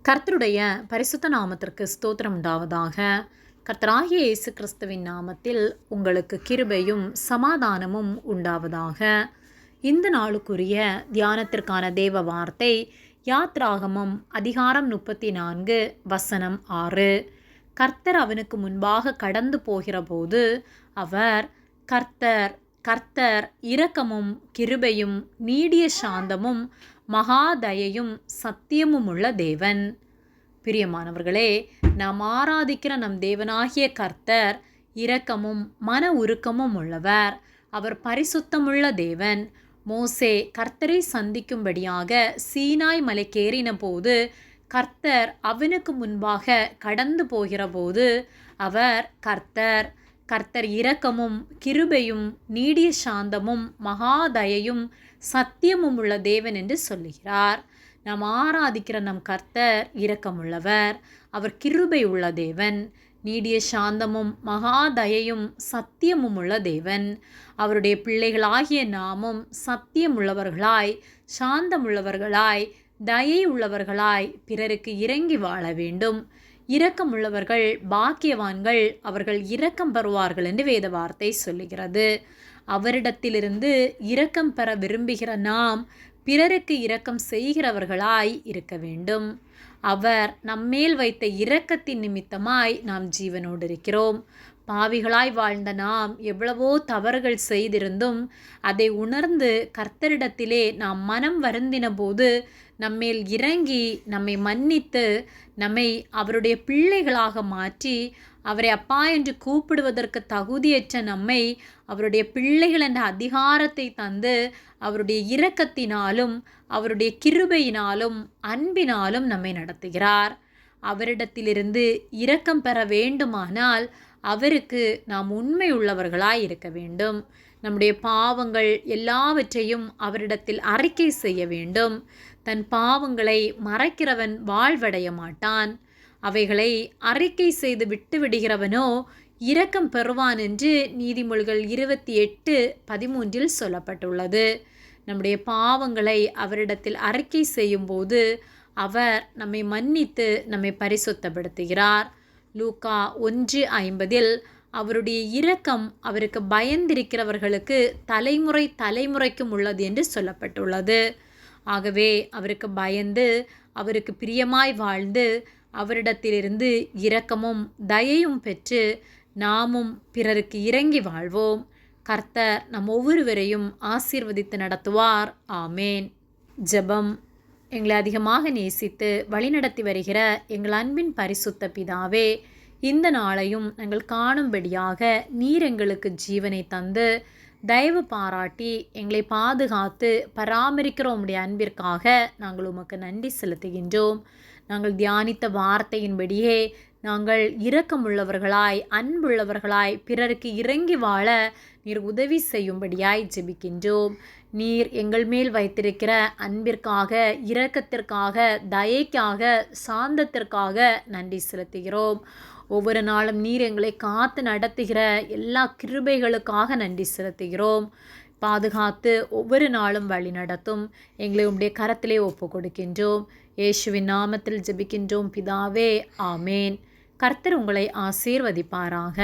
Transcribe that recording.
கர்த்தருடைய பரிசுத்த நாமத்திற்கு ஸ்தோத்திரம் உண்டாவதாக. கர்த்தராகிய இயேசு கிறிஸ்துவின் நாமத்தில் உங்களுக்கு கிருபையும் சமாதானமும் உண்டாவதாக. இந்த நாளுக்குரிய தியானத்திற்கான தேவ வார்த்தை யாத்ராகமம் அதிகாரம் 34 வசனம் 6. கர்த்தர் அவனுக்கு முன்பாக கடந்து போகிறபோது அவர், கர்த்தர் கர்த்தர் இரக்கமும் கிருபையும் நீடிய சாந்தமும் மகாதயையும் சத்தியமும் உள்ள தேவன். பிரியமானவர்களே, நாம் ஆராதிக்கிற நம் தேவனாகிய கர்த்தர் இரக்கமும் மன உருக்கமும் உள்ளவர். அவர் பரிசுத்தமுள்ள தேவன். மோசே கர்த்தரை சந்திக்கும்படியாக சீனாய் மலைக்கேறின போது கர்த்தர் அவனுக்கு முன்பாக கடந்து போகிற போது அவர், கர்த்தர் கர்த்தர் இரக்கமும் கிருபையும் நீடிய சாந்தமும் மகாதயையும் சத்தியமும் உள்ள தேவன் என்று சொல்லுகிறார். நாம் ஆராதிக்கிற நம் கர்த்தர் இரக்கமுள்ளவர். அவர் கிருபை உள்ள தேவன். நீடிய சாந்தமும் மகாதயையும் சத்தியமும் உள்ள தேவன். அவருடைய பிள்ளைகளாகிய நாமும் சத்தியமுள்ளவர்களாய், சாந்தமுள்ளவர்களாய், தயை உள்ளவர்களாய் பிறருக்கு இறங்கி வாழ வேண்டும். இரக்கமுள்ளவர்கள் பாக்கியவான்கள், அவர்கள் இரக்கம் பெறுவார்கள் என்று வேத வார்த்தை சொல்லுகிறது. அவரிடத்திலிருந்து இரக்கம் பெற விரும்புகிற நாம் பிறருக்கு இரக்கம் செய்கிறவர்களாய் இருக்க வேண்டும். அவர் நம்மேல் வைத்த இரக்கத்தின் நிமித்தமாய் நாம் ஜீவனோடு இருக்கிறோம். பாவிகளாய் வாழ்ந்த நாம் எவ்வளவோ தவறுகள் செய்திருந்தும் அதை உணர்ந்து கர்த்தரிடத்திலே நாம் மனம் வருந்தின போது நம்மேல் இறங்கி நம்மை மன்னித்து நம்மை அவருடைய பிள்ளைகளாக மாற்றி அவரை அப்பா என்று கூப்பிடுவதற்கு தகுதியற்ற நம்மை அவருடைய பிள்ளைகள் என்ற அதிகாரத்தை தந்து அவருடைய இரக்கத்தினாலும் அவருடைய கிருபையினாலும் அன்பினாலும் நம்மை நடத்துகிறார். அவரிடத்திலிருந்து இரக்கம் பெற வேண்டுமானால் அவருக்கு நாம் உண்மை உள்ளவர்களாய் இருக்க வேண்டும். நம்முடைய பாவங்கள் எல்லாவற்றையும் அவரிடத்தில் அறிக்கை செய்ய வேண்டும். தன் பாவங்களை மறைக்கிறவன் வாழ்வடைய மாட்டான். அவைகளை அறிக்கை செய்து விட்டு விடுகிறவனோ இரக்கம் பெறுவான் என்று நீதிமொழிகள் 28:13 சொல்லப்பட்டுள்ளது. நம்முடைய பாவங்களை அவரிடத்தில் அறிக்கை செய்யும்போது அவர் நம்மை மன்னித்து நம்மை பரிசுத்தப்படுத்துகிறார். லூக்கா 1:50 அவருடைய இரக்கம் அவருக்கு பயந்திருக்கிறவர்களுக்கு தலைமுறை தலைமுறைக்கும் உள்ளது என்று சொல்லப்பட்டுள்ளது. ஆகவே அவருக்கு பயந்து அவருக்கு பிரியமாய் வாழ்ந்து அவரிடத்திலிருந்து இரக்கமும் தயையும் பெற்று நாமும் பிறருக்கு இறங்கி வாழ்வோம். கர்த்தர் நம் ஒவ்வொருவரையும் ஆசீர்வதித்து நடத்துவார். ஆமேன். ஜெபம். எங்களை அதிகமாக நேசித்து வழிநடத்தி வருகிற எங்கள் அன்பின் பரிசுத்த பிதாவே, இந்த நாளையும் நாங்கள் காணும்படியாக நீர் எங்களுக்கு ஜீவனை தந்து தயவு பாராட்டி எங்களை பாதுகாத்து பராமரிக்கிற உம்முடைய அன்பிற்காக நாங்கள் உமக்கு நன்றி செலுத்துகின்றோம். நாங்கள் தியானித்த வார்த்தையின்படியே நாங்கள் இரக்கமுள்ளவர்களாய், அன்புள்ளவர்களாய், பிறருக்கு இறங்கி வாழ நீர் உதவி செய்யும்படியாய் ஜெபிக்கின்றோம். நீர் எங்கள் மேல் வைத்திருக்கிற அன்பிற்காக, இரக்கத்திற்காக, தயைக்காக, சாந்தத்திற்காக நன்றி செலுத்துகிறோம். ஒவ்வொரு நாளும் நீர் எங்களை காத்து நடத்துகிற எல்லா கிருபைகளுக்காக நன்றி செலுத்துகிறோம். பாதுகாத்து ஒவ்வொரு நாளும் வழி நடத்தும். எங்களை உம்முடைய கரத்திலே ஒப்பு கொடுக்கின்றோம். இயேசுவின் நாமத்தில் ஜெபிக்கின்றோம் பிதாவே. ஆமேன். கர்த்தர் உங்களை ஆசீர்வதிப்பாராக.